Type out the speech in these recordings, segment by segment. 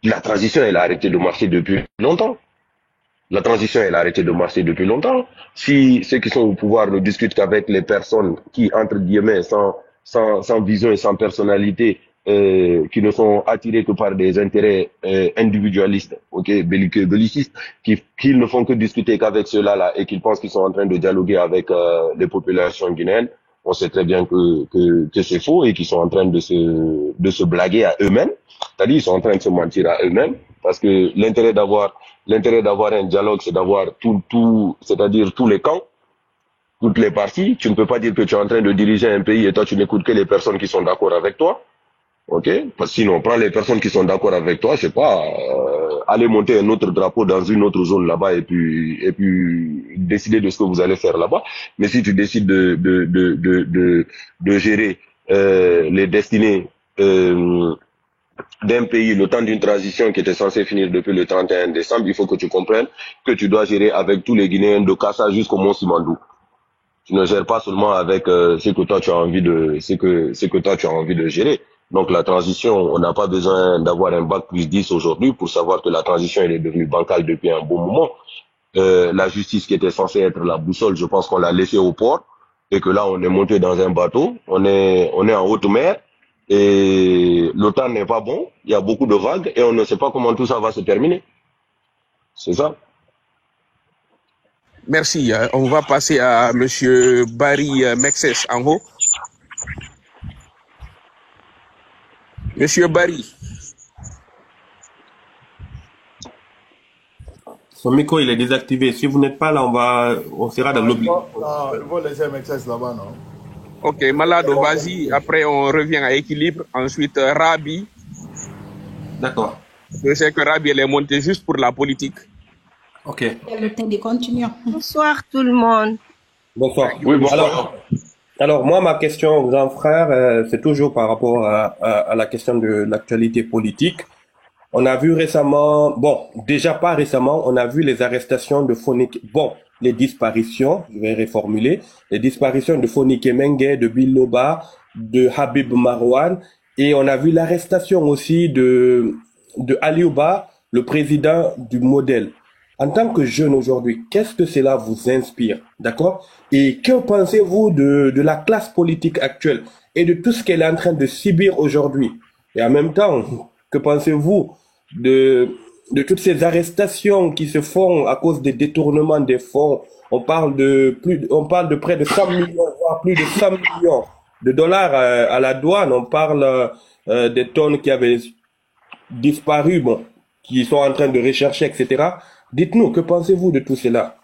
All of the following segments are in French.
La transition, elle a arrêté de marcher depuis longtemps. La transition, elle a arrêté de marcher depuis longtemps. Si ceux qui sont au pouvoir ne discutent qu'avec les personnes qui, entre guillemets, sans vision et sans personnalité, qui ne sont attirés que par des intérêts individualistes, ok, belliqueux, bellicistes, qui ne font que discuter qu'avec ceux-là et qu'ils pensent qu'ils sont en train de dialoguer avec les populations guinéennes, on sait très bien que c'est faux et qu'ils sont en train de se blaguer à eux-mêmes. C'est-à-dire, ils sont en train de se mentir à eux-mêmes parce que l'intérêt d'avoir un dialogue, c'est d'avoir c'est-à-dire tous les camps, toutes les parties. Tu ne peux pas dire que tu es en train de diriger un pays et toi, tu n'écoutes que les personnes qui sont d'accord avec toi. Ok? Parce que sinon, prends les personnes qui sont d'accord avec toi, je sais pas, aller monter un autre drapeau dans une autre zone là-bas et puis décider de ce que vous allez faire là-bas. Mais si tu décides de gérer les destinées d'un pays, le temps d'une transition qui était censée finir depuis le 31 décembre, il faut que tu comprennes que tu dois gérer avec tous les Guinéens de Kassa jusqu'au Mont Simandou. Tu ne gères pas seulement avec ce que toi tu as envie de ce que toi tu as envie de gérer. Donc la transition, on n'a pas besoin d'avoir un bac plus 10 aujourd'hui pour savoir que la transition elle est devenue bancale depuis un bon moment. La justice qui était censée être la boussole, je pense qu'on l'a laissée au port et que là on est monté dans un bateau, on est en haute mer et le temps n'est pas bon, il y a beaucoup de vagues et on ne sait pas comment tout ça va se terminer. C'est ça. Merci. On va passer à Monsieur Barry Mexes en haut. Monsieur Barry. Son micro, il est désactivé. Si vous n'êtes pas là, on sera dans l'oubli. Non, il faut laisser Mexes là-bas, non? Ok, Malado, vas-y. Après, on revient à équilibre. Ensuite, Rabi. D'accord. Je sais que Rabi, elle est montée juste pour la politique. Ok. Le temps de continuer. Bonsoir tout le monde. Bonsoir. Oui, bonsoir. Alors moi, ma question, grand frère, c'est toujours par rapport à la question de l'actualité politique. On a vu récemment, bon, déjà pas récemment, on a vu les arrestations de Fonik, bon, les disparitions, je vais reformuler, les disparitions de Fonik Mengue, de Biloba, de Habib Marwan, et on a vu l'arrestation aussi de Aliouba, le président du modèle. En tant que jeune aujourd'hui, qu'est-ce que cela vous inspire, d'accord? Et que pensez-vous de la classe politique actuelle et de tout ce qu'elle est en train de subir aujourd'hui? Et en même temps, que pensez-vous de toutes ces arrestations qui se font à cause des détournements des fonds? On parle de près de 100 millions, voire plus de 100 millions de dollars à la douane. On parle des tonnes qui avaient disparu, bon, qui sont en train de rechercher, etc. Dites-nous, que pensez-vous de tout cela?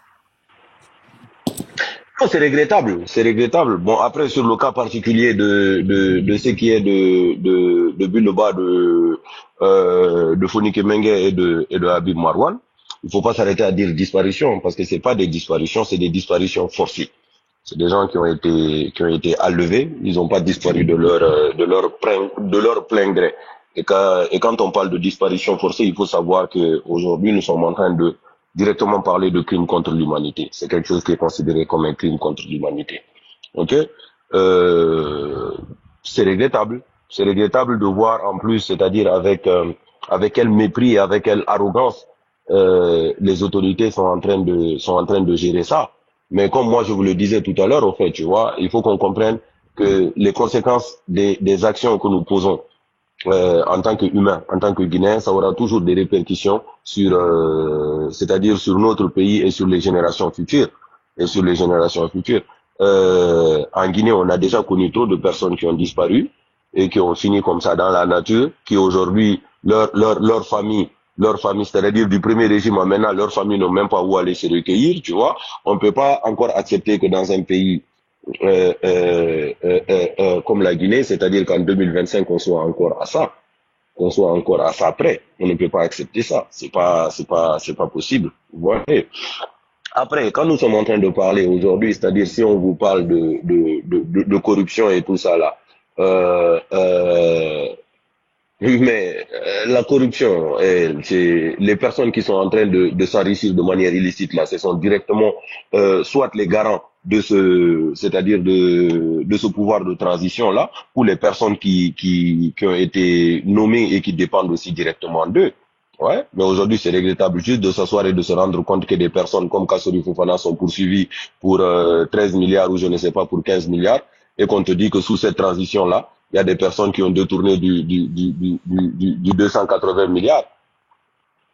Non, c'est regrettable, c'est regrettable. Bon, après, sur le cas particulier de ce qui est de Biloba, de Fonik Mengue et de Habib Marwan, il faut pas s'arrêter à dire disparition, parce que c'est pas des disparitions, c'est des disparitions forcées. C'est des gens qui ont été enlevés, ils n'ont pas disparu de leur plein gré. Et quand on parle de disparition forcée, il faut savoir que aujourd'hui nous sommes en train de directement parler de crime contre l'humanité. C'est quelque chose qui est considéré comme un crime contre l'humanité. Ok, c'est regrettable. C'est regrettable de voir en plus, c'est-à-dire avec quel mépris et avec quelle arrogance les autorités sont en train de gérer ça. Mais comme moi je vous le disais tout à l'heure, au fait, tu vois, il faut qu'on comprenne que les conséquences des actions que nous posons en tant qu'humain, en tant que Guinéen, ça aura toujours des répercussions c'est-à-dire sur notre pays et sur les générations futures. En Guinée, on a déjà connu trop de personnes qui ont disparu et qui ont fini comme ça dans la nature, qui aujourd'hui, leur famille, c'est-à-dire du premier régime à maintenant, leur famille n'ont même pas où aller se recueillir, tu vois. On ne peut pas encore accepter que dans un pays comme la Guinée, c'est-à-dire qu'en 2025 on soit encore à ça près. On ne peut pas accepter ça. C'est pas possible. Vous voyez. Après, quand nous sommes en train de parler aujourd'hui, c'est-à-dire si on vous parle de corruption et tout ça là, mais la corruption, c'est les personnes qui sont en train de s'enrichir de manière illicite là, ce sont directement soit les garants de c'est-à-dire de ce pouvoir de transition là, ou les personnes qui ont été nommées et qui dépendent aussi directement d'eux. Ouais, mais aujourd'hui, c'est regrettable juste de s'asseoir et de se rendre compte que des personnes comme Kassori Fofana sont poursuivies pour 13 milliards ou je ne sais pas, pour 15 milliards, et qu'on te dit que sous cette transition-là, il y a des personnes qui ont détourné du 280 milliards,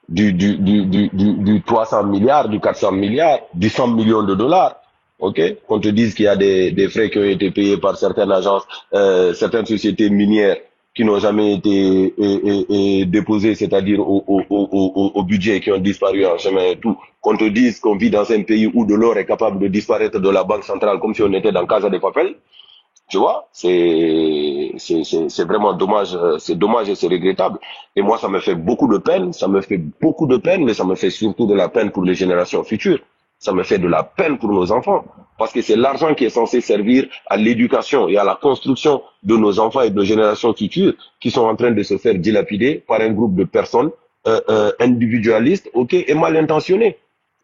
du 300 milliards, du 400 milliards, du 100 millions de dollars. Ok, qu'on te dise qu'il y a des frais qui ont été payés par certaines agences, certaines sociétés minières qui n'ont jamais été déposées, c'est-à-dire au budget, et qui ont disparu en chemin et tout. Qu'on te dise qu'on vit dans un pays où de l'or est capable de disparaître de la banque centrale comme si on était dans Casa de Papel. Tu vois, c'est vraiment dommage, c'est dommage et c'est regrettable. Et moi, ça me fait beaucoup de peine, ça me fait beaucoup de peine, mais ça me fait surtout de la peine pour les générations futures. Ça me fait de la peine pour nos enfants, parce que c'est l'argent qui est censé servir à l'éducation et à la construction de nos enfants et de nos générations futures qui sont en train de se faire dilapider par un groupe de personnes individualistes, ok, et mal intentionnées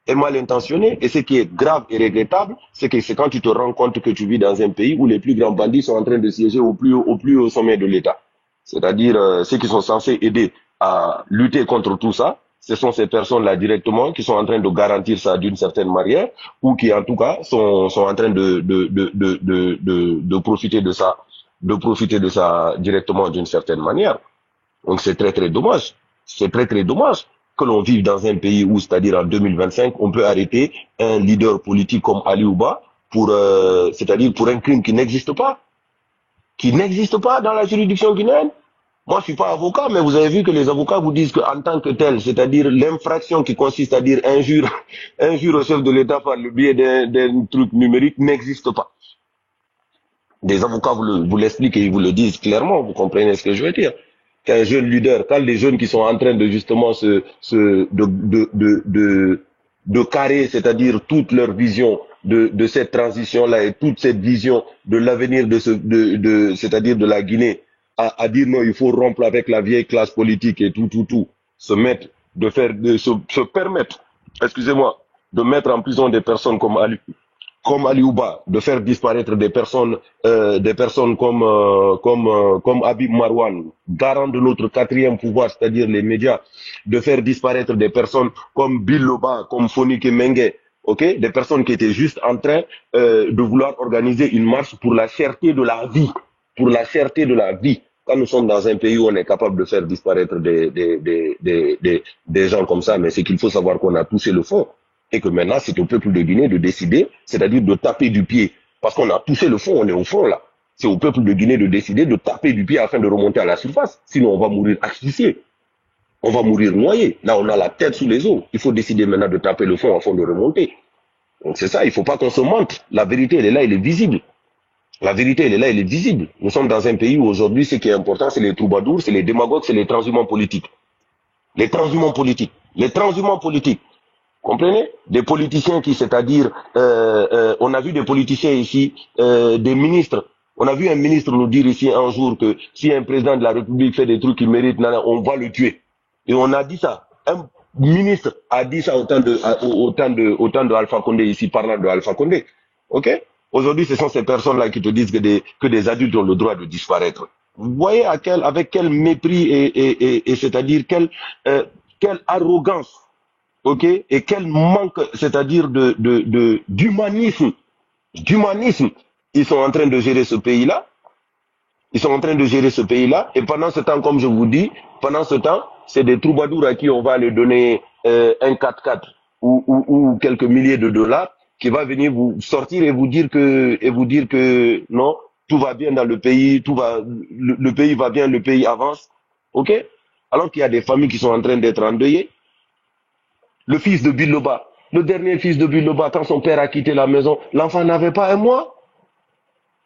est mal intentionné. Et ce qui est grave et regrettable, c'est que c'est quand tu te rends compte que tu vis dans un pays où les plus grands bandits sont en train de siéger au plus haut sommet de l'État. C'est-à-dire ceux qui sont censés aider à lutter contre tout ça, ce sont ces personnes-là directement qui sont en train de garantir ça d'une certaine manière, ou qui en tout cas sont en train de profiter de ça directement d'une certaine manière. Donc c'est très très dommage. C'est très très dommage que l'on vive dans un pays où, c'est-à-dire en 2025, on peut arrêter un leader politique comme Ali Ouba pour, c'est-à-dire pour un crime qui n'existe pas dans la juridiction guinéenne. Moi, je suis pas avocat, mais vous avez vu que les avocats vous disent qu'en tant que tel, c'est-à-dire l'infraction qui consiste à dire injure, injure au chef de l'État par le biais d'un truc numérique n'existe pas. Des avocats vous l'expliquent et ils vous le disent clairement, vous comprenez ce que je veux dire. Qu'un jeune leader, quand les jeunes qui sont en train de justement de carrer, c'est-à-dire toute leur vision de cette transition-là et toute cette vision de l'avenir c'est-à-dire de la Guinée, à dire non, il faut rompre avec la vieille classe politique et tout, se mettre, se permettre, excusez-moi, de mettre en prison des personnes comme Ali Ouba, de faire disparaître des personnes comme Habib Marwan, garant de notre quatrième pouvoir, c'est-à-dire les médias, de faire disparaître des personnes comme Bill Loba, comme Fonike Mengue, ok, des personnes qui étaient juste en train de vouloir organiser une marche pour la cherté de la vie, pour la cherté de la vie. Quand nous sommes dans un pays où on est capable de faire disparaître des gens comme ça, mais c'est qu'il faut savoir qu'on a touché le fond. Et que maintenant, c'est au peuple de Guinée de décider, c'est-à-dire de taper du pied. Parce qu'on a touché le fond, on est au fond là. C'est au peuple de Guinée de décider de taper du pied afin de remonter à la surface. Sinon, on va mourir asphyxié. On va mourir noyé. Là, on a la tête sous les eaux. Il faut décider maintenant de taper le fond afin de remonter. Donc c'est ça, il ne faut pas qu'on se mente. La vérité, elle est là, elle est visible. La vérité, elle est là, elle est visible. Nous sommes dans un pays où aujourd'hui, ce qui est important, c'est les troubadours, c'est les démagogues, c'est les transhumants politiques. Les transhumants politiques. Les transhumants politiques. Comprenez? Des politiciens qui, c'est-à-dire, on a vu des politiciens ici, des ministres. On a vu un ministre nous dire ici un jour que si un président de la République fait des trucs qu'il mérite, on va le tuer. Et on a dit ça. Un ministre a dit ça autant de Alpha Condé ici, parlant de Alpha Condé. Ok? Aujourd'hui, ce sont ces personnes-là qui te disent que des adultes ont le droit de disparaître. Vous voyez avec quel mépris et c'est-à-dire quelle arrogance, ok, et quel manque, c'est-à-dire d'humanisme, ils sont en train de gérer ce pays-là. Ils sont en train de gérer ce pays-là. Et pendant ce temps, comme je vous dis, pendant ce temps, c'est des troubadours à qui on va leur donner un 4x4 ou quelques milliers de dollars qui va venir vous sortir et vous dire que non, tout va bien dans le pays, le pays va bien, le pays avance. Ok? Alors qu'il y a des familles qui sont en train d'être endeuillées. Le fils de Biloba, le dernier fils de Biloba, quand son père a quitté la maison, l'enfant n'avait pas un mois.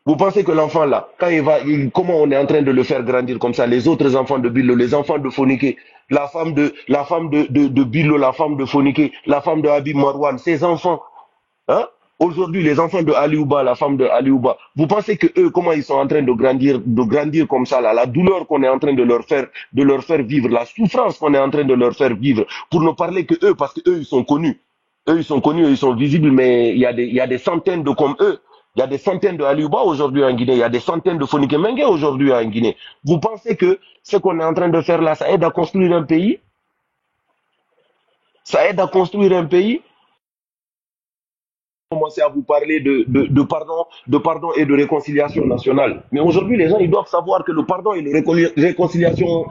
Vous pensez que l'enfant là, quand comment on est en train de le faire grandir comme ça, les autres enfants de Bilo, les enfants de Fonike, la femme de Bilo, la femme de Fonike, la femme de Habib Marwan, ses enfants, hein? Aujourd'hui, les enfants de Aliouba, la femme de Aliouba, vous pensez que eux, comment ils sont en train de grandir comme ça là, la douleur qu'on est en train de leur faire vivre, la souffrance qu'on est en train de leur faire vivre, pour ne parler que eux, parce que eux, ils sont connus, ils sont visibles, mais il y a des centaines de comme eux. Il y a des centaines de Aliouba aujourd'hui en Guinée, il y a des centaines de Fonike Mengue aujourd'hui en Guinée. Vous pensez que ce qu'on est en train de faire là, ça aide à construire un pays? Ça aide à construire un pays. Commencer à vous parler de pardon et de réconciliation nationale. Mais aujourd'hui, les gens, ils doivent savoir que le pardon et réconciliation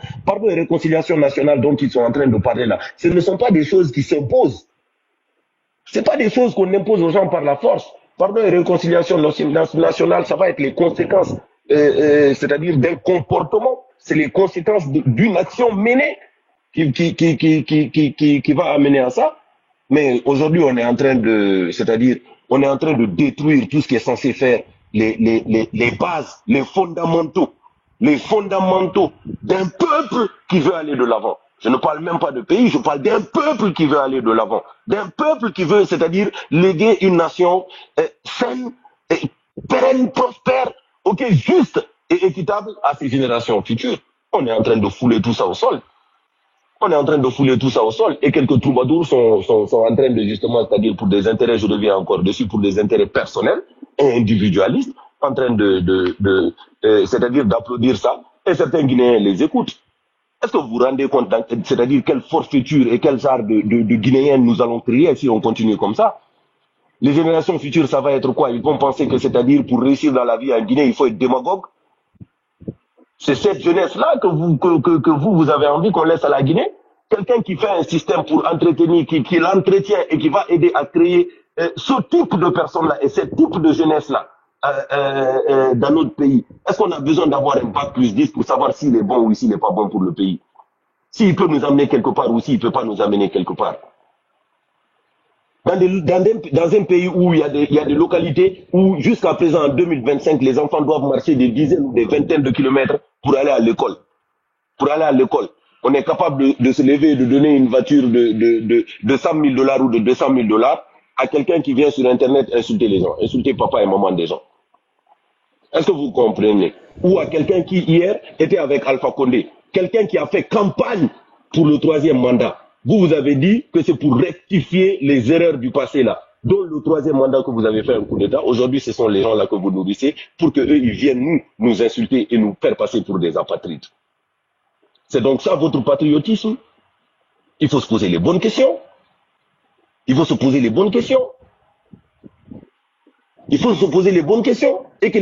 nationale dont ils sont en train de parler là, ce ne sont pas des choses qui s'imposent. Ce n'est pas des choses qu'on impose aux gens par la force. Pardon et réconciliation nationale, ça va être les conséquences, c'est-à-dire d'un comportement. C'est les conséquences d'une action menée qui va amener à ça. Mais aujourd'hui, on est en train de, c'est-à-dire, on est en train de détruire tout ce qui est censé faire les bases, les fondamentaux d'un peuple qui veut aller de l'avant. Je ne parle même pas de pays, je parle d'un peuple qui veut aller de l'avant. D'un peuple qui veut, c'est-à-dire, léguer une nation saine, pérenne, prospère, ok, juste et équitable à ses générations futures. On est en train de fouler tout ça au sol. On est en train de fouler tout ça au sol et quelques troubadours sont en train de justement, c'est-à-dire pour des intérêts, je reviens encore dessus, pour des intérêts personnels et individualistes, en train c'est-à-dire d'applaudir ça et certains Guinéens les écoutent. Est-ce que vous vous rendez compte, c'est-à-dire quelle forfaiture et quel genre de Guinéens nous allons créer si on continue comme ça? Les générations futures, ça va être quoi? Ils vont penser que, c'est-à-dire pour réussir dans la vie en Guinée, il faut être démagogue. C'est cette jeunesse-là que vous avez envie qu'on laisse à la Guinée. Quelqu'un qui fait un système pour entretenir, qui l'entretient et qui va aider à créer ce type de personnes-là et ce type de jeunesse-là dans notre pays. Est-ce qu'on a besoin d'avoir un bac plus 10 pour savoir s'il est bon ou s'il n'est pas bon pour le pays? S'il peut nous amener quelque part ou s'il ne peut pas nous amener quelque part. Dans un pays où il y a des localités où jusqu'à présent, en 2025, les enfants doivent marcher des dizaines ou des vingtaines de kilomètres pour aller à l'école. On est capable de se lever et de donner une voiture de 100 000 $ ou de 200 000 $ à quelqu'un qui vient sur Internet insulter les gens, insulter papa et maman des gens. Est-ce que vous comprenez? Ou à quelqu'un qui hier était avec Alpha Condé, quelqu'un qui a fait campagne pour le 3e mandat. Vous avez dit que c'est pour rectifier les erreurs du passé là. Dont le 3e mandat que vous avez fait un coup d'État. Aujourd'hui, ce sont les gens là que vous nourrissez pour qu'eux, ils viennent nous insulter et nous faire passer pour des apatrides. C'est donc ça votre patriotisme? Il faut se poser les bonnes questions. Il faut se poser les bonnes questions. Et que